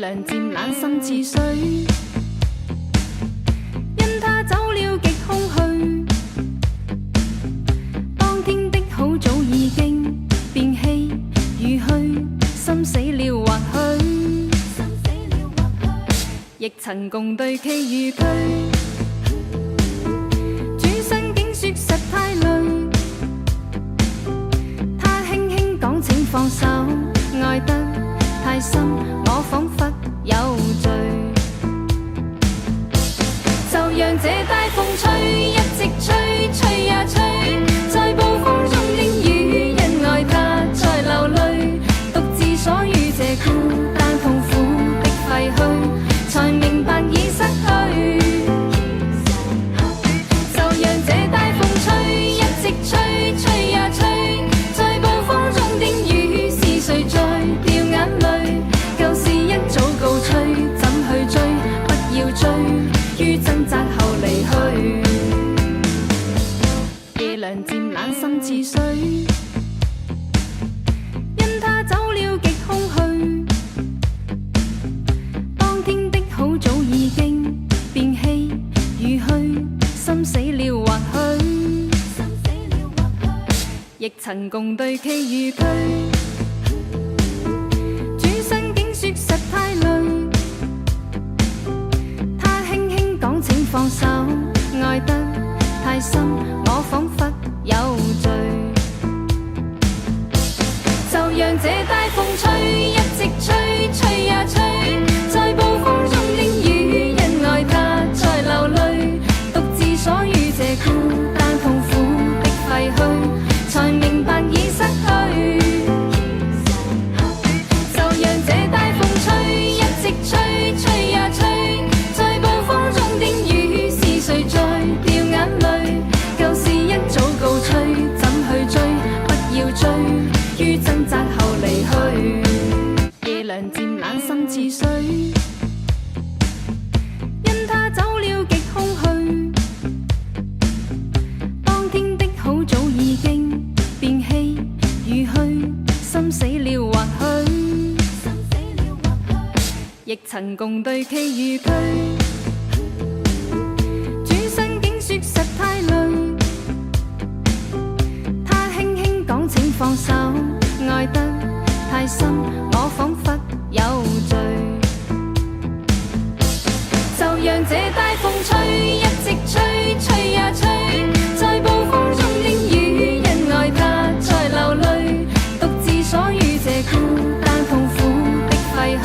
涼漸冷心似水，因他走了極空虛。當天的好早已經變稀與虛，心死了或許，亦曾共對崎與嶇。轉身竟說實太累，他輕輕講請放手，愛得太深，我彷彿有罪。就讓這大風吹，一直吹，吹呀吹，在暴風中的雨，因愛他在流淚，獨自鎖於這孤單痛苦的廢墟，才明白已失去。就讓這大風吹，一直吹，吹呀吹，在暴風中的雨，是誰在掉眼淚？舊事一早告吹，怎去追？不要追，於掙扎後離去。夜涼漸冷心似水，因他走了極空虛。當天的好早已經變稀與虛，心死了或許，亦曾共對崎與嶇。轉身竟說實太累，他輕輕講請放手，愛得太深，我彷彿有罪。就讓這大風吹，一直吹，吹呀吹，在暴風中的雨，因愛他在流淚，獨自鎖於這孤單痛苦的廢墟，才明白已失去。就讓這大風吹，一直吹，吹呀吹，在暴風中的雨，是誰在掉眼淚？舊事一早告吹，怎去追？不要追，於掙扎後離去。夜涼漸冷心似水，因他走了極空虛。當天的好早已經變稀與虛，心死了或許，亦曾共對崎與嶇。轉身竟說實太累，他輕輕講請放手，愛得太深，我彷彿有罪。就讓這大風吹，一直吹，吹呀吹，在暴風中的雨，因愛他在流淚，獨自鎖於這孤單痛苦的廢墟，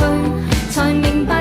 才明白